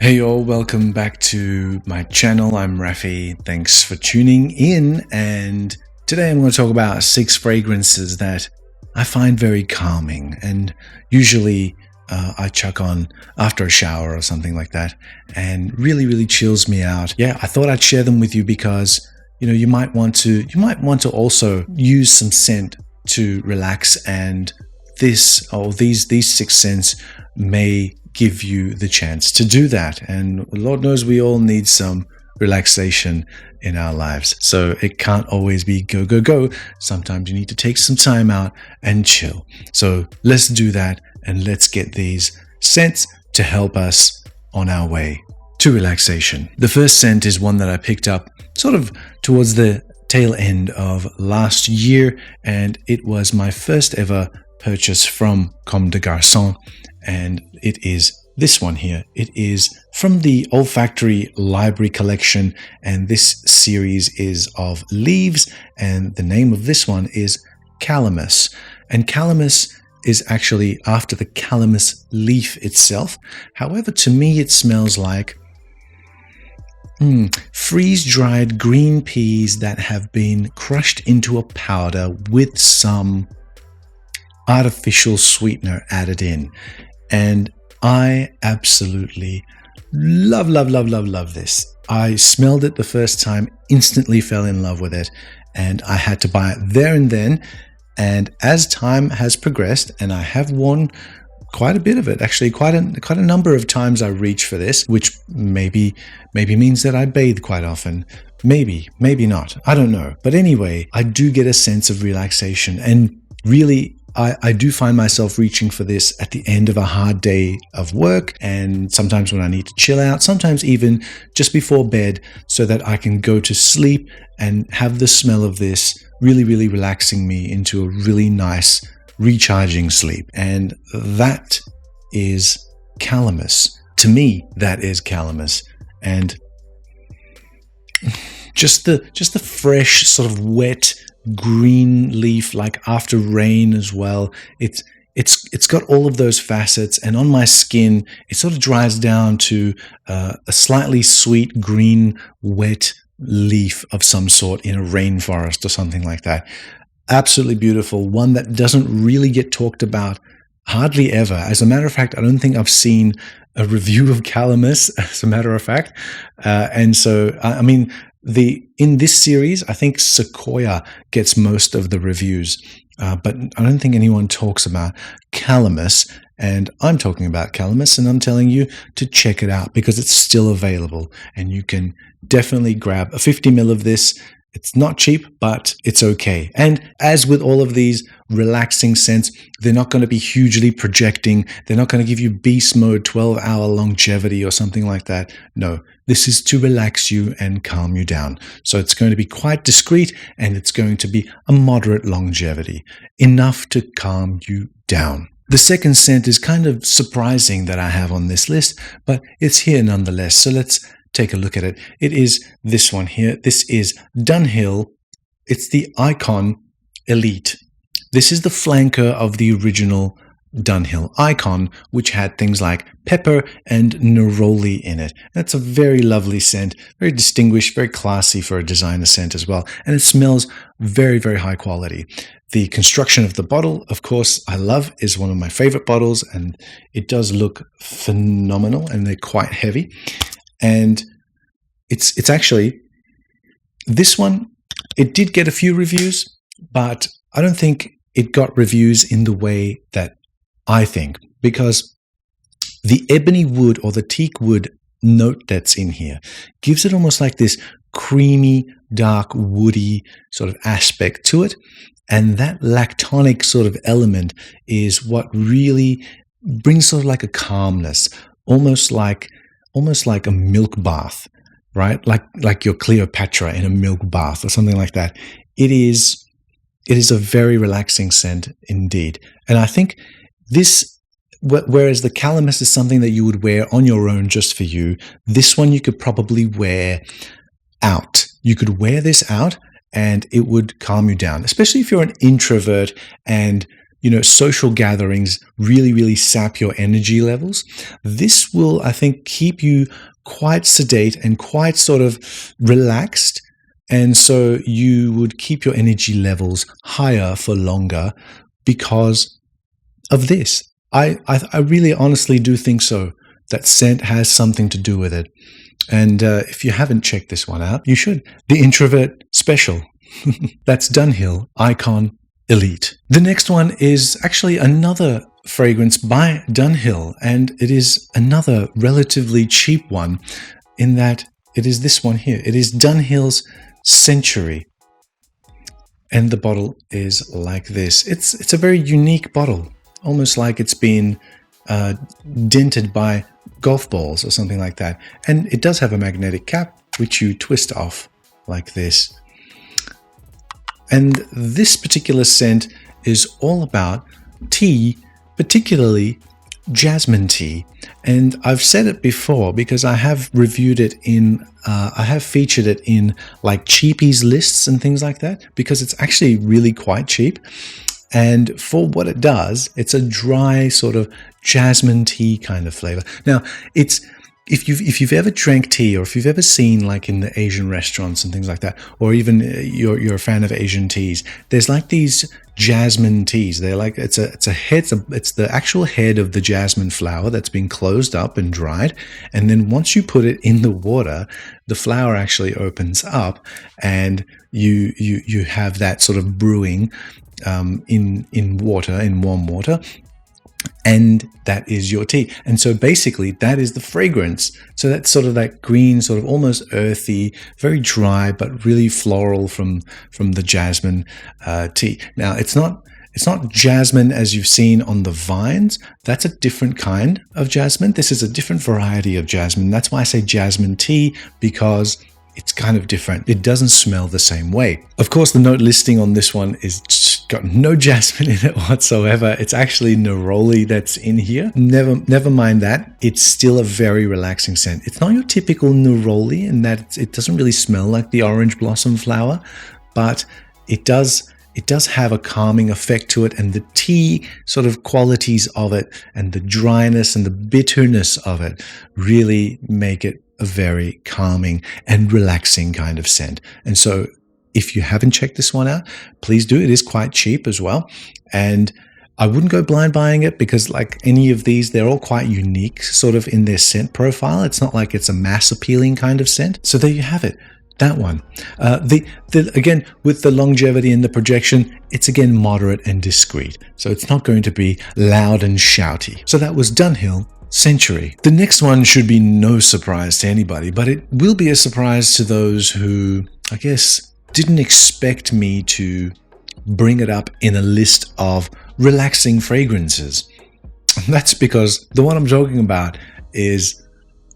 Hey all, welcome back to my channel. I'm Rafi. Thanks for tuning in, and today I'm going to talk about 6 fragrances that I find very calming, and usually I chuck on after a shower or something like that, and really chills me out. Yeah, I thought I'd share them with you because you might want to also use some scent to relax, and these 6 scents may give you the chance to do that. And Lord knows we all need some relaxation in our lives, so it can't always be go. Sometimes you need to take some time out and chill. So let's do that, and let's get these scents to help us on our way to relaxation. The first scent is one that I picked up sort of towards the tail end of last year, and it was my first ever purchase from Comme de Garcons, and it is this one here. It is from the Olfactory Library collection, and this series is of leaves, and the name of this one is Calamus. And Calamus is actually after the calamus leaf itself. However, to me it smells like freeze-dried green peas that have been crushed into a powder with some artificial sweetener added in. And I absolutely love this. I smelled it the first time, instantly fell in love with it, and I had to buy it there and then. And as time has progressed, and I have worn quite a bit of it, actually quite a number of times I reach for this, which maybe means that I bathe quite often. Maybe not. I don't know. But anyway, I do get a sense of relaxation, and really I do find myself reaching for this at the end of a hard day of work, and sometimes when I need to chill out, sometimes even just before bed, so that I can go to sleep and have the smell of this really relaxing me into a really nice recharging sleep. And that is Calamus. To me, that is Calamus. And just the fresh, sort of wet green leaf, like after rain as well. It's got all of those facets, and on my skin it sort of dries down to a slightly sweet green wet leaf of some sort in a rainforest or something like that. Absolutely beautiful. One that doesn't really get talked about hardly ever. As a matter of fact, I don't think I've seen a review of Calamus, as a matter of fact. And so, I mean, in this series, I think Sequoia gets most of the reviews, but I don't think anyone talks about Calamus, and I'm talking about Calamus, and I'm telling you to check it out because it's still available, and you can definitely grab a 50 ml of this. It's not cheap, but it's okay. And as with all of these relaxing scents, they're not going to be hugely projecting. They're not going to give you beast mode 12-hour longevity or something like that. No, this is to relax you and calm you down. So it's going to be quite discreet, and it's going to be a moderate longevity, enough to calm you down. The second scent is kind of surprising that I have on this list, but it's here nonetheless. So let's take a look at it. It is this one here. This is Dunhill. It's the Icon Elite. This is the flanker of the original Dunhill Icon, which had things like pepper and neroli in it. That's a very lovely scent, very distinguished, very classy for a designer scent as well, and it smells very high quality. The construction of the bottle, of course, I love, is one of my favorite bottles, and it does look phenomenal, and they're quite heavy. And it's actually, this one, it did get a few reviews, but I don't think it got reviews in the way that I think, because the ebony wood or the teak wood note that's in here gives it almost like this creamy, dark, woody sort of aspect to it. And that lactonic sort of element is what really brings sort of like a calmness, almost like a milk bath, right? Like your Cleopatra in a milk bath or something like that. It is a very relaxing scent indeed. And I think this, whereas the Calamus is something that you would wear on your own just for you, this one you could probably wear out. You could wear this out and it would calm you down, especially if you're an introvert and social gatherings really sap your energy levels. This will, I think, keep you quite sedate and quite sort of relaxed. And so you would keep your energy levels higher for longer because of this. I really honestly do think so, that scent has something to do with it. And if you haven't checked this one out, you should. The Introvert Special. That's Dunhill Icon Elite. The next one is actually another fragrance by Dunhill, and it is another relatively cheap one in that it is this one here. It is Dunhill's Century. And the bottle is like this. It's a very unique bottle, almost like it's been dented by golf balls or something like that. And it does have a magnetic cap, which you twist off like this. And this particular scent is all about tea, particularly jasmine tea. And I've said it before because I have reviewed it I have featured it in like cheapies lists and things like that, because it's actually really quite cheap. And for what it does, it's a dry sort of jasmine tea kind of flavor. Now, if you've ever drank tea, or if you've ever seen like in the Asian restaurants and things like that, or even you're a fan of Asian teas, there's like these jasmine teas. They're like it's the actual head of the jasmine flower that's been closed up and dried, and then once you put it in the water, the flower actually opens up, and you have that sort of brewing in warm water. And that is your tea. And so basically that is the fragrance. So that's sort of that green, sort of almost earthy, very dry, but really floral from the jasmine tea. Now it's not jasmine as you've seen on the vines. That's a different kind of jasmine. This is a different variety of jasmine. That's why I say jasmine tea, because it's kind of different. It doesn't smell the same way. Of course, the note listing on this one is got no jasmine in it whatsoever. It's actually neroli that's in here. Never mind that. It's still a very relaxing scent. It's not your typical neroli in that it doesn't really smell like the orange blossom flower, but it does have a calming effect to it, and the tea sort of qualities of it and the dryness and the bitterness of it really make it a very calming and relaxing kind of scent. And so if you haven't checked this one out, please do. It is quite cheap as well. And I wouldn't go blind buying it, because like any of these, they're all quite unique sort of in their scent profile. It's not like it's a mass appealing kind of scent. So there you have it. That one. Again, with the longevity and the projection, it's again moderate and discreet. So it's not going to be loud and shouty. So that was Dunhill Century. The next one should be no surprise to anybody, but it will be a surprise to those who, I guess, didn't expect me to bring it up in a list of relaxing fragrances. And that's because the one I'm talking about is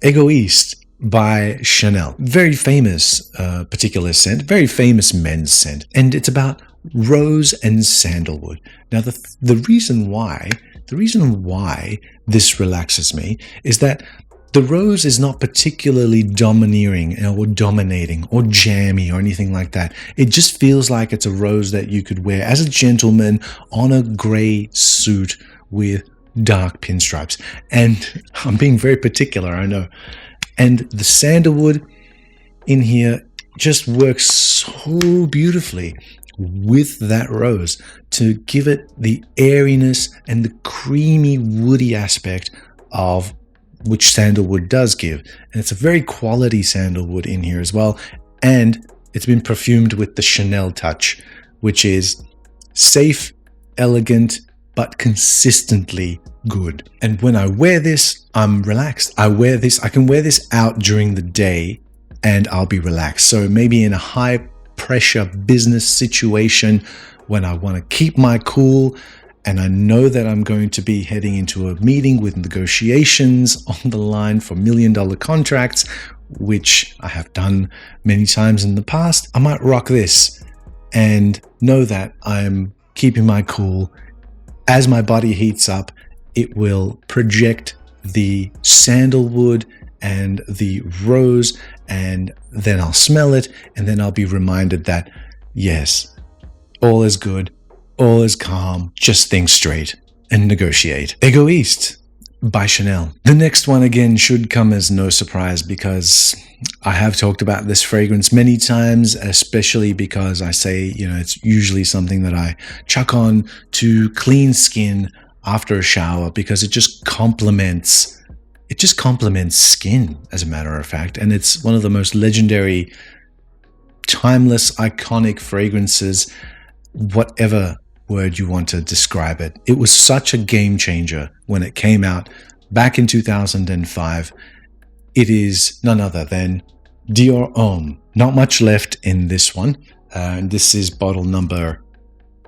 Egoiste by Chanel. Very famous particular scent, very famous men's scent. And it's about rose and sandalwood. Now, the reason why this relaxes me is that the rose is not particularly domineering or dominating or jammy or anything like that. It just feels like it's a rose that you could wear as a gentleman on a grey suit with dark pinstripes. And I'm being very particular, I know. And the sandalwood in here just works so beautifully with that rose to give it the airiness and the creamy woody aspect of which sandalwood does give. And it's a very quality sandalwood in here as well. And it's been perfumed with the Chanel touch, which is safe, elegant, but consistently good. And when I wear this, I'm relaxed. I can wear this out during the day and I'll be relaxed. So maybe in a high pressure business situation when I want to keep my cool, and I know that I'm going to be heading into a meeting with negotiations on the line for $1 million contracts, which I have done many times in the past, I might rock this and know that I'm keeping my cool. As my body heats up, it will project the sandalwood and the rose, and then I'll smell it, and then I'll be reminded that, yes, all is good. all is calm, just think straight and negotiate. Egoiste by Chanel. The next one again should come as no surprise because I have talked about this fragrance many times, especially because I say, it's usually something that I chuck on to clean skin after a shower because it just complements skin, as a matter of fact. And it's one of the most legendary, timeless, iconic fragrances, whatever word you want to describe it. It was such a game changer when it came out back in 2005. It is none other than Dior Homme. Not much left in this one. This is bottle number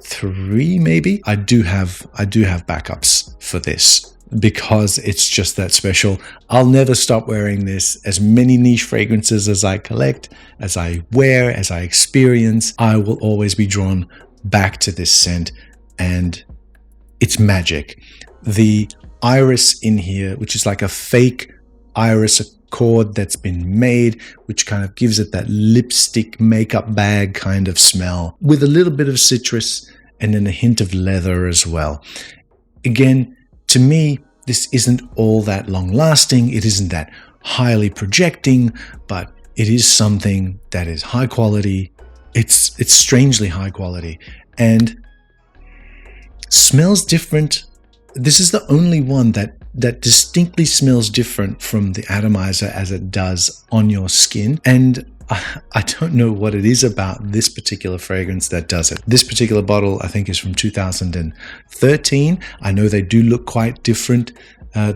3, maybe. I do have backups for this because it's just that special. I'll never stop wearing this. As many niche fragrances as I collect, as I wear, as I experience, I will always be drawn back to this scent, and it's magic. The iris in here, which is like a fake iris accord that's been made, which kind of gives it that lipstick makeup bag kind of smell with a little bit of citrus and then a hint of leather as well. Again, to me, this isn't all that long lasting. It isn't that highly projecting, but it is something that is high quality. It's strangely high quality and smells different. This is the only one that distinctly smells different from the atomizer as it does on your skin. And I don't know what it is about this particular fragrance that does it. This particular bottle, I think, is from 2013. I know they do look quite different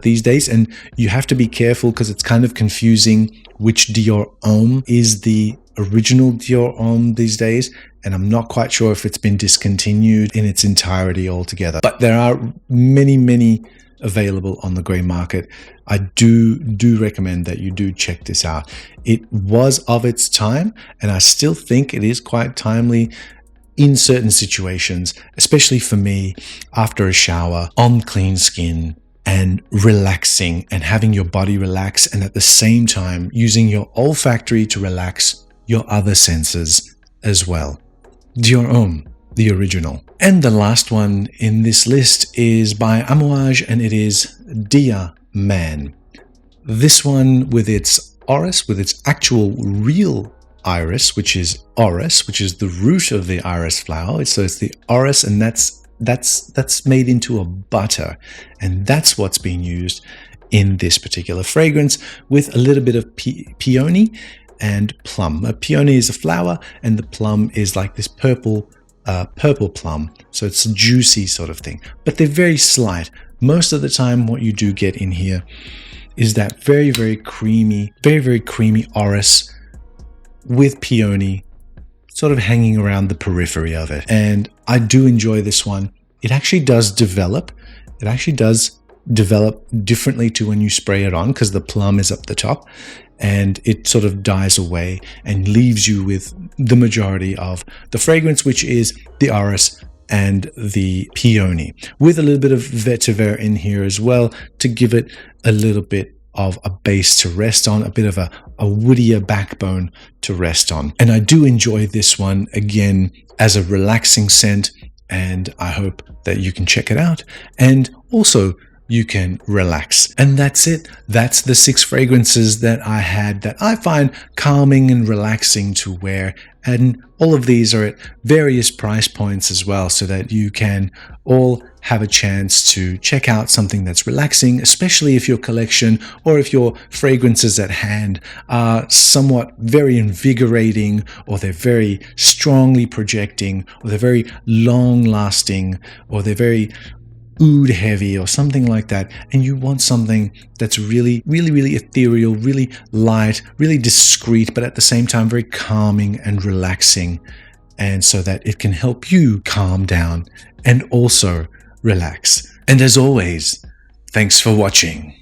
these days, and you have to be careful because it's kind of confusing which Dior Homme is the original Dior Homme these days, and I'm not quite sure if it's been discontinued in its entirety altogether. But there are many available on the grey market. I do recommend that you do check this out. It was of its time, and I still think it is quite timely in certain situations, especially for me after a shower, on clean skin, and relaxing and having your body relax, and at the same time using your olfactory to relax your other senses as well. Dior Homme, the original. And the last one in this list is by Amouage, and it is Dia Man. This one with its orris, with its actual real iris, which is orris, which is the root of the iris flower. So it's the orris, and that's made into a butter, and that's what's being used in this particular fragrance, with a little bit of peony and plum. A peony is a flower, and the plum is like this purple plum, so it's a juicy sort of thing, but they're very slight. Most of the time what you do get in here is that very creamy orris with peony sort of hanging around the periphery of it. And I do enjoy this one. It actually does develop. It actually does develop differently to when you spray it on, because the plum is up the top, and it sort of dies away and leaves you with the majority of the fragrance, which is the orris and the peony, with a little bit of vetiver in here as well to give it a little bit of a base to rest on, a bit of a woodier backbone to rest on. And I do enjoy this one, again, as a relaxing scent, and I hope that you can check it out and also you can relax. And that's it. That's the 6 fragrances that I had that I find calming and relaxing to wear. And all of these are at various price points as well, so that you can all have a chance to check out something that's relaxing, especially if your collection or if your fragrances at hand are somewhat very invigorating, or they're very strongly projecting, or they're very long lasting, or they're very oud heavy or something like that, and you want something that's really ethereal, really light, really discreet, but at the same time very calming and relaxing, and so that it can help you calm down and also relax. And as always, thanks for watching.